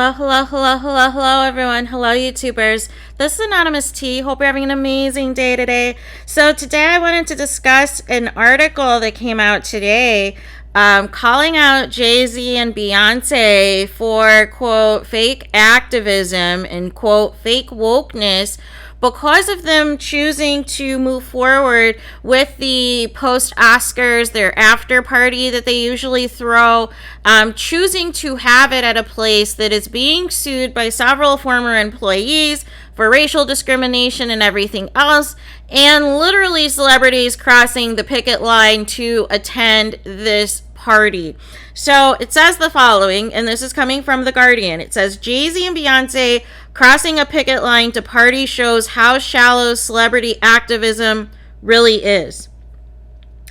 Hello, everyone. Hello, YouTubers. This is Anonymous T. Hope you're having an amazing day today. So today I wanted to discuss an article that came out today calling out Jayz and Beyoncé for, quote, fake activism and, quote, fake wokeness because of them choosing to move forward with the post-Oscars, their after party that they usually throw, choosing to have it at a place that is being sued by several former employees for racial discrimination and everything else, and literally celebrities crossing the picket line to attend this party. So it says the following, and this is coming from The Guardian. It says, Jayz and Beyoncé crossing a picket line to party shows how shallow celebrity activism really is.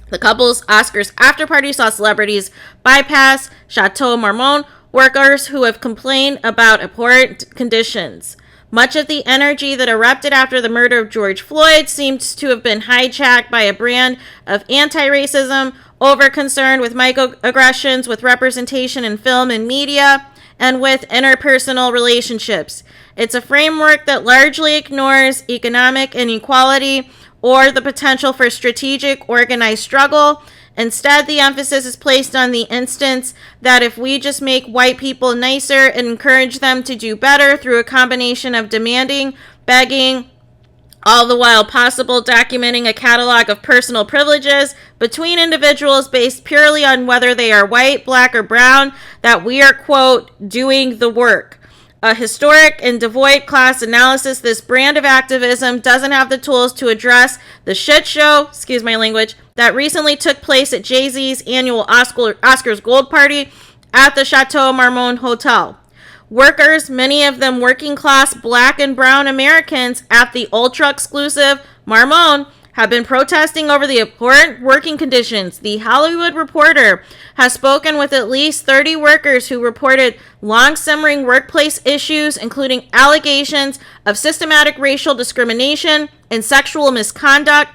The couple's Oscars after party saw celebrities bypass Chateau Marmont workers who have complained about abhorrent conditions. Much of the energy that erupted after the murder of George Floyd seems to have been hijacked by a brand of anti-racism, over-concern with microaggressions, with representation in film and media, and with interpersonal relationships. It's a framework that largely ignores economic inequality or the potential for strategic, organized struggle. Instead, the emphasis is placed on the instance that if we just make white people nicer and encourage them to do better through a combination of demanding, begging, all the while possible documenting a catalog of personal privileges between individuals based purely on whether they are white, black, or brown, that we are, quote, doing the work. A historic and devoid class analysis, this brand of activism doesn't have the tools to address the shit show, excuse my language, that recently took place at Jay-Z's annual Oscars Gold Party at the Chateau Marmont Hotel. Workers, many of them working class black and brown Americans at the ultra-exclusive Marmont, have been protesting over the abhorrent working conditions. The Hollywood Reporter has spoken with at least 30 workers who reported long-simmering workplace issues, including allegations of systematic racial discrimination and sexual misconduct.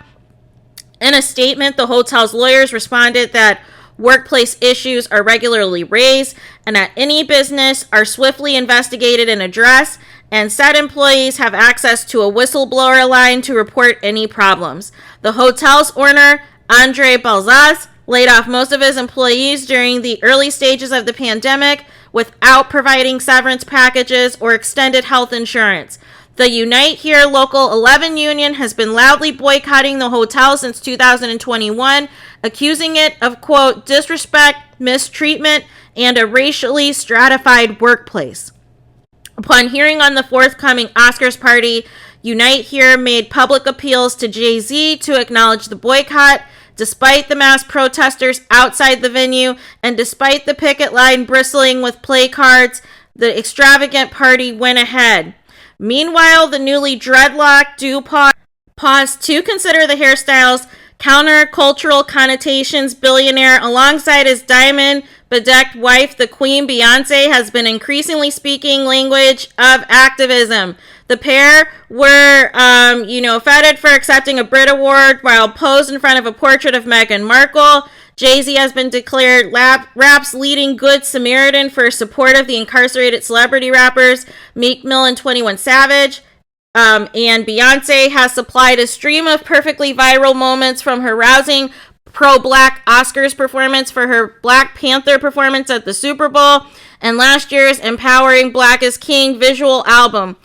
In a statement, the hotel's lawyers responded that workplace issues are regularly raised and that any business are swiftly investigated and addressed, and said employees have access to a whistleblower line to report any problems. The hotel's owner, Andre Balzaz, laid off most of his employees during the early stages of the pandemic without providing severance packages or extended health insurance. The Unite Here Local 11 union has been loudly boycotting the hotel since 2021, accusing it of, quote, disrespect, mistreatment, and a racially stratified workplace. Upon hearing on the forthcoming Oscars party, Unite Here made public appeals to Jay-Z to acknowledge the boycott. Despite the mass protesters outside the venue and despite the picket line bristling with play cards, the extravagant party went ahead. Meanwhile, the newly dreadlocked do pause to consider the hairstyle's counter-cultural connotations. Billionaire, alongside his diamond-bedecked wife, the Queen Beyoncé, has been increasingly speaking language of activism. The pair were, feted for accepting a Brit Award while posed in front of a portrait of Meghan Markle. Jay-Z has been declared rap's leading good Samaritan for support of the incarcerated celebrity rappers Meek Mill and 21 Savage. And Beyoncé has supplied a stream of perfectly viral moments, from her rousing pro-black Oscars performance for her Black Panther performance at the Super Bowl and last year's empowering Black is King visual album.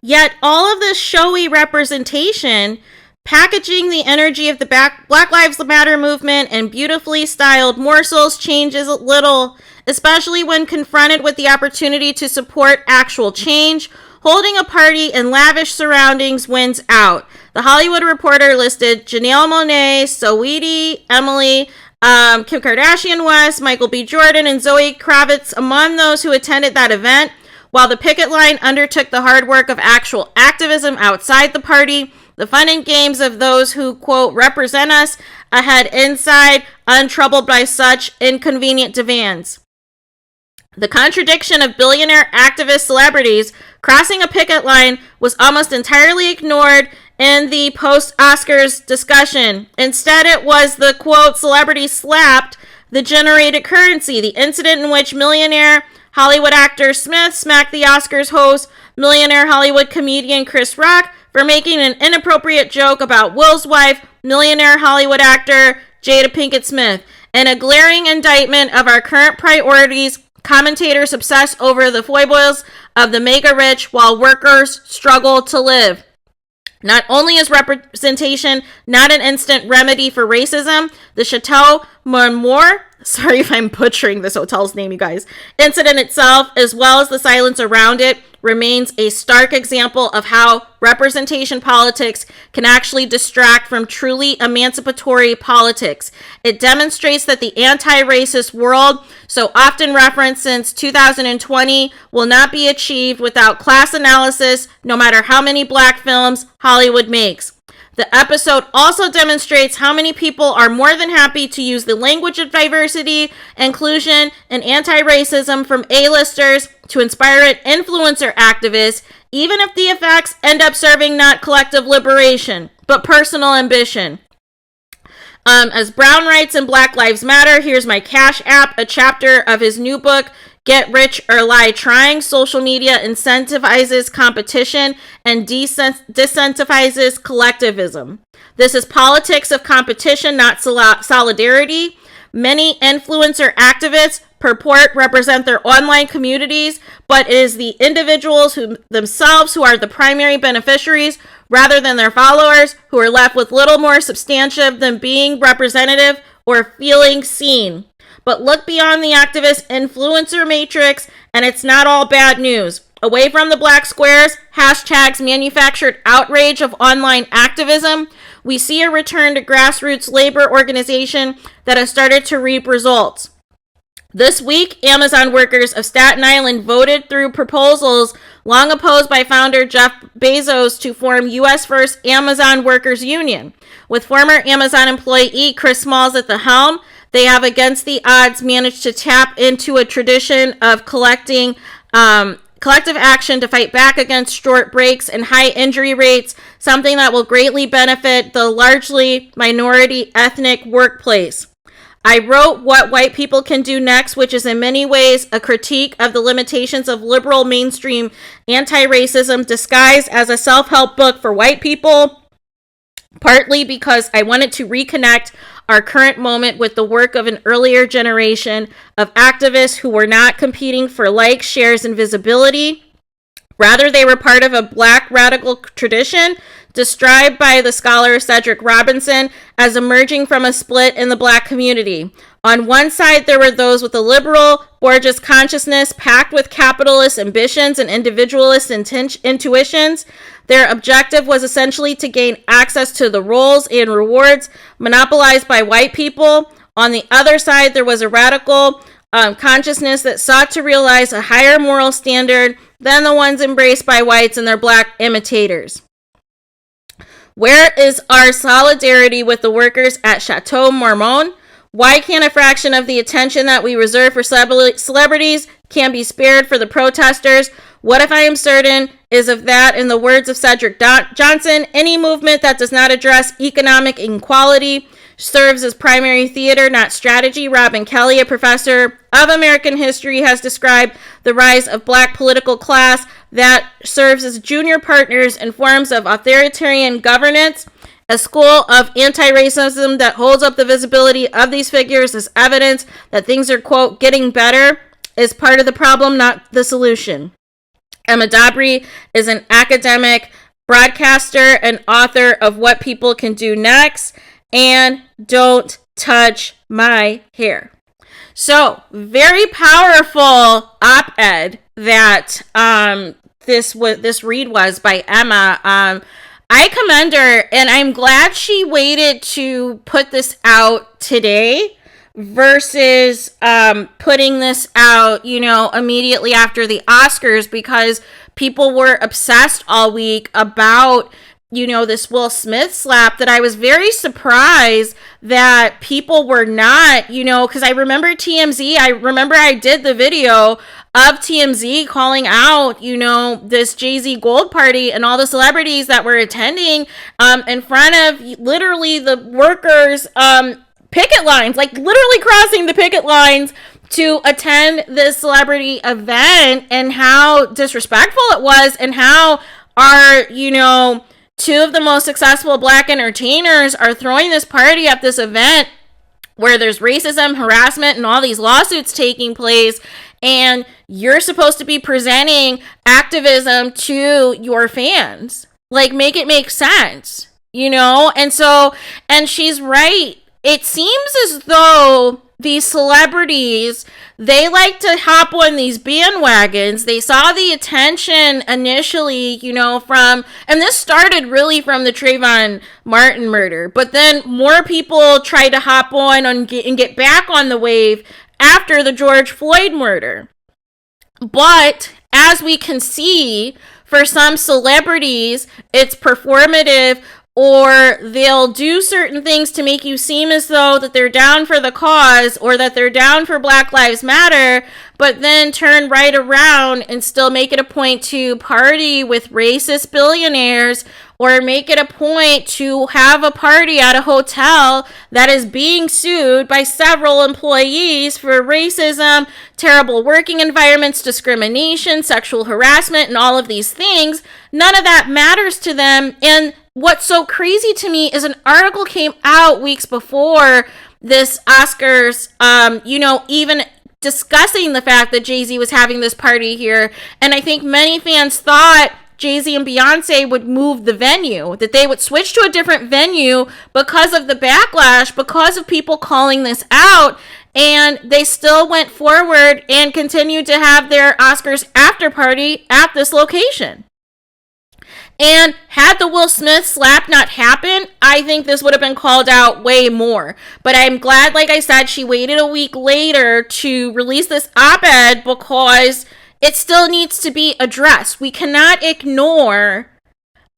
Yet all of this showy representation, packaging the energy of the Black Lives Matter movement and beautifully styled morsels, changes little, especially when confronted with the opportunity to support actual change. Holding a party in lavish surroundings wins out. The Hollywood Reporter listed Janelle Monáe, Saweetie, Emily, Kim Kardashian West, Michael B. Jordan, and Zoe Kravitz among those who attended that event, while the picket line undertook the hard work of actual activism outside the party. The fun and games of those who, quote, represent us ahead inside, untroubled by such inconvenient demands. The contradiction of billionaire activist celebrities crossing a picket line was almost entirely ignored in the post-Oscars discussion. Instead, it was the, quote, celebrity slapped the generated currency, the incident in which millionaire Hollywood actor Smith smacked the Oscars host, millionaire Hollywood comedian Chris Rock, for making an inappropriate joke about Will's wife, millionaire Hollywood actor Jada Pinkett Smith. In a glaring indictment of our current priorities, commentators obsess over the foibles of the mega rich while workers struggle to live. Not only is representation not an instant remedy for racism, the Chateau Marmont, sorry if I'm butchering this hotel's name, you guys, incident itself, as well as the silence around it, remains a stark example of how representation politics can actually distract from truly emancipatory politics. It demonstrates that the anti-racist world, so often referenced since 2020, will not be achieved without class analysis, no matter how many black films Hollywood makes. The episode also demonstrates how many people are more than happy to use the language of diversity, inclusion, and anti-racism from A-listers to inspire and influencer activists, even if the effects end up serving not collective liberation, but personal ambition. As Brown writes in Black Lives Matter, here's my Cash App, a chapter of his new book, Get Rich or Die Trying. Social media incentivizes competition and disincentivizes collectivism. This is politics of competition, not solidarity. Many influencer activists purport represent their online communities, but it is the individuals themselves who are the primary beneficiaries rather than their followers, who are left with little more substantive than being representative or feeling seen. But look beyond the activist influencer matrix, and it's not all bad news. Away from the black squares, hashtags, manufactured outrage of online activism, we see a return to grassroots labor organization that has started to reap results. This week, Amazon workers of Staten Island voted through proposals long opposed by founder Jeff Bezos to form U.S. first Amazon Workers Union. With former Amazon employee Chris Smalls at the helm, they have against the odds managed to tap into a tradition of collective action to fight back against short breaks and high injury rates, something that will greatly benefit the largely minority ethnic workplace. I wrote What White People Can Do Next, which is in many ways a critique of the limitations of liberal mainstream anti-racism disguised as a self-help book for white people, partly because I wanted to reconnect our current moment with the work of an earlier generation of activists who were not competing for likes, shares, and visibility. Rather, they were part of a black radical tradition described by the scholar Cedric Robinson as emerging from a split in the black community. On one side, there were those with a liberal, Borges consciousness packed with capitalist ambitions and individualist intuitions. Their objective was essentially to gain access to the roles and rewards monopolized by white people. On the other side, there was a radical consciousness that sought to realize a higher moral standard than the ones embraced by whites and their black imitators. Where is our solidarity with the workers at Chateau Marmont? Why can't a fraction of the attention that we reserve for celebrities can be spared for the protesters? What if I am certain is of that, in the words of Cedric Johnson, any movement that does not address economic inequality serves as primary theater, not strategy. Robin Kelly, a professor of American history, has described the rise of black political class that serves as junior partners in forms of authoritarian governance. A school of anti-racism that holds up the visibility of these figures as evidence that things are, quote, getting better is part of the problem, not the solution. Emma Dabry is an academic, broadcaster, and author of What People Can Do Next and Don't Touch My Hair. So, very powerful op-ed that this read was by Emma. I commend her, and I'm glad she waited to put this out today versus putting this out, immediately after the Oscars, because people were obsessed all week about, this Will Smith slap, that I was very surprised that people were not, because I remember TMZ, I did the video of TMZ calling out, this Jayz Gold Party and all the celebrities that were attending in front of literally the workers' picket lines, like literally crossing the picket lines to attend this celebrity event, and how disrespectful it was, and how our, two of the most successful Black entertainers are throwing this party at this event where there's racism, harassment, and all these lawsuits taking place, and you're supposed to be presenting activism to your fans. Like, make it make sense, and she's right. It seems as though these celebrities, they like to hop on these bandwagons. They saw the attention initially, and this started really from the Trayvon Martin murder, but then more people tried to hop on and get back on the wave after the George Floyd murder. But as we can see, for some celebrities, it's performative, or they'll do certain things to make you seem as though that they're down for the cause, or that they're down for Black Lives Matter, but then turn right around and still make it a point to party with racist billionaires, or make it a point to have a party at a hotel that is being sued by several employees for racism, terrible working environments, discrimination, sexual harassment, and all of these things. None of that matters to them. And what's so crazy to me is an article came out weeks before this Oscars, even discussing the fact that Jay-Z was having this party here. And I think many fans thought Jay-Z and Beyoncé would move the venue, that they would switch to a different venue because of the backlash, because of people calling this out. And they still went forward and continued to have their Oscars after party at this location. And had the Will Smith slap not happened, I think this would have been called out way more. But I'm glad, like I said, she waited a week later to release this op-ed, because it still needs to be addressed. We cannot ignore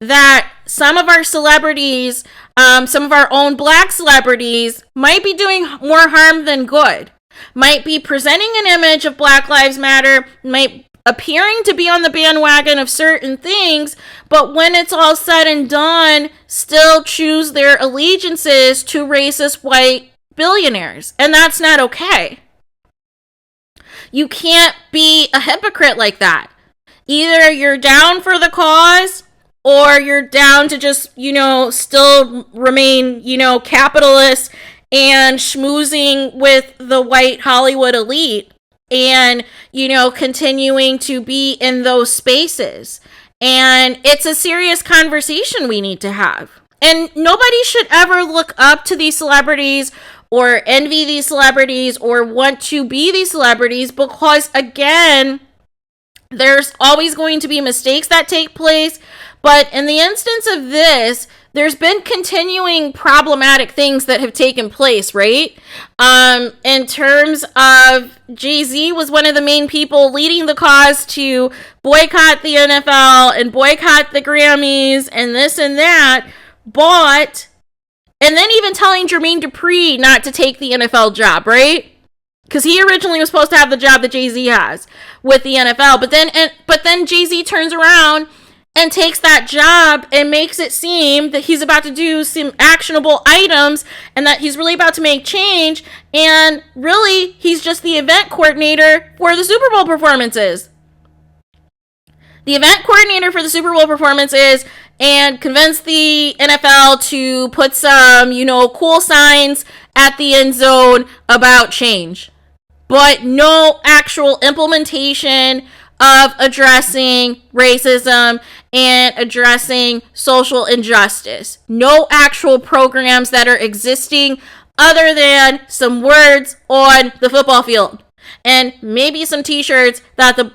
that some of our celebrities, some of our own Black celebrities, might be doing more harm than good. Might be presenting an image of Black Lives Matter, might appearing to be on the bandwagon of certain things, but when it's all said and done, still choose their allegiances to racist white billionaires. And that's not okay. You can't be a hypocrite like that. Either you're down for the cause, or you're down to just, still remain, capitalist and schmoozing with the white Hollywood elite. And, continuing to be in those spaces. And it's a serious conversation we need to have. And nobody should ever look up to these celebrities or envy these celebrities or want to be these celebrities, because, again, there's always going to be mistakes that take place. But in the instance of this, there's been continuing problematic things that have taken place, right? In terms of Jay-Z was one of the main people leading the cause to boycott the NFL and boycott the Grammys and this and that, and then even telling Jermaine Dupri not to take the NFL job, right? Because he originally was supposed to have the job that Jay-Z has with the NFL, but then Jay-Z turns around and takes that job and makes it seem that he's about to do some actionable items and that he's really about to make change. And really, he's just the event coordinator for the Super Bowl performances. The event coordinator for the Super Bowl performances, and convince the NFL to put some, cool signs at the end zone about change. But no actual implementation of addressing racism and addressing social injustice. No actual programs that are existing other than some words on the football field. And maybe some t-shirts that the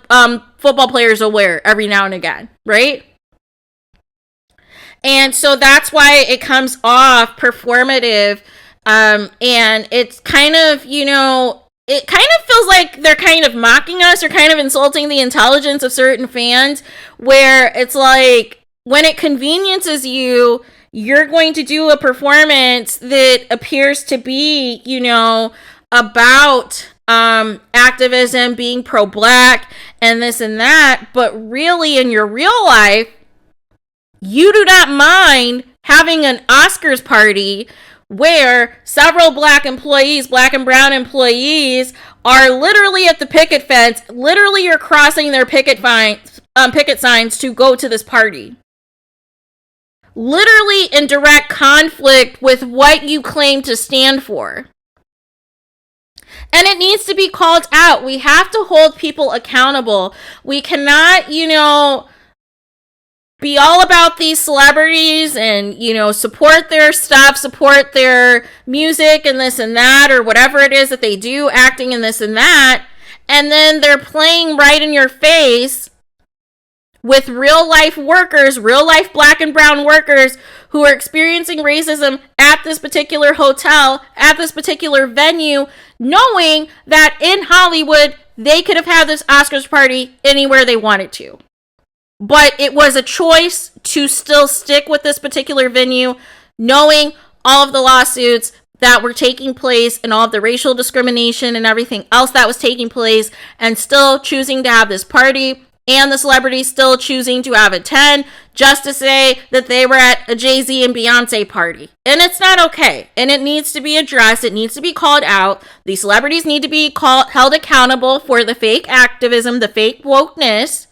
football players will wear every now and again, right? And so that's why it comes off performative. And it's kind of, it kind of feels like they're kind of mocking us or kind of insulting the intelligence of certain fans, where it's like, when it conveniences you, you're going to do a performance that appears to be, about activism, being pro-Black and this and that. But really, in your real life, you do not mind having an Oscars party where several black employees, black and brown employees, are literally at the picket fence. Literally, you're crossing their picket signs to go to this party. Literally in direct conflict with what you claim to stand for. And it needs to be called out. We have to hold people accountable. We cannot, be all about these celebrities and, support their stuff, support their music and this and that, or whatever it is that they do, acting and this and that. And then they're playing right in your face with real life workers, real life black and brown workers who are experiencing racism at this particular hotel, at this particular venue, knowing that in Hollywood, they could have had this Oscars party anywhere they wanted to. But it was a choice to still stick with this particular venue, knowing all of the lawsuits that were taking place and all of the racial discrimination and everything else that was taking place, and still choosing to have this party, and the celebrities still choosing to have attend just to say that they were at a Jayz and Beyoncé party. And it's not okay. And it needs to be addressed. It needs to be called out. The celebrities need to be held accountable for the fake activism, the fake wokeness.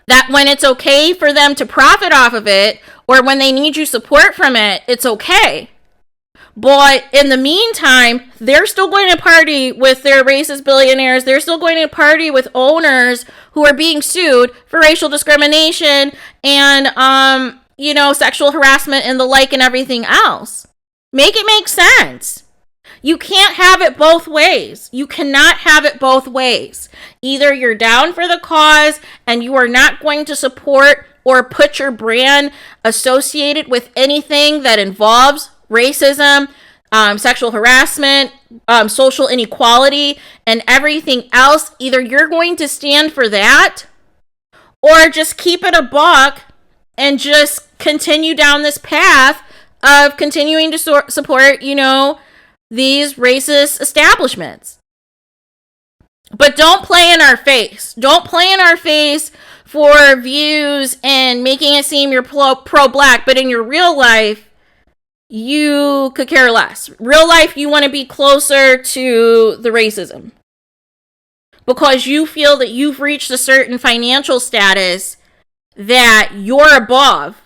That when it's okay for them to profit off of it, or when they need your support from it, it's okay. But in the meantime, they're still going to party with their racist billionaires. They're still going to party with owners who are being sued for racial discrimination and, sexual harassment and the like and everything else. Make it make sense. You can't have it both ways. You cannot have it both ways. Either you're down for the cause and you are not going to support or put your brand associated with anything that involves racism, sexual harassment, social inequality, and everything else. Either you're going to stand for that, or just keep it a buck and just continue down this path of continuing to support, these racist establishments. But don't play in our face. Don't play in our face for views and making it seem you're pro-black, but in your real life, you could care less. Real life, you want to be closer to the racism because you feel that you've reached a certain financial status that you're above,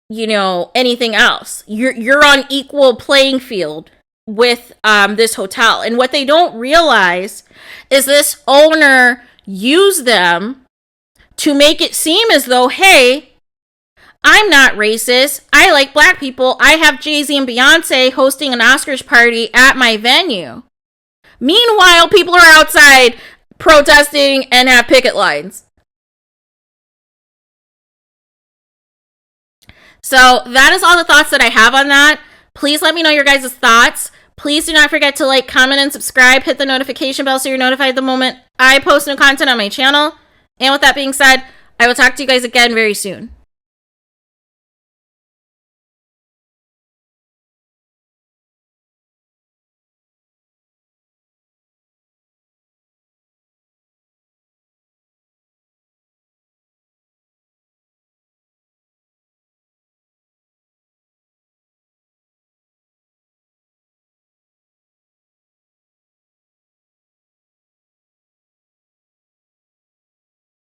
anything else. You're on equal playing field with this hotel. And what they don't realize is this owner used them to make it seem as though, hey, I'm not racist. I like black people. I have Jayz and Beyoncé hosting an Oscars party at my venue. Meanwhile, people are outside protesting and have picket lines. So that is all the thoughts that I have on that. Please let me know your guys' thoughts. Please do not forget to like, comment, and subscribe. Hit the notification bell so you're notified the moment I post new content on my channel. And with that being said, I will talk to you guys again very soon.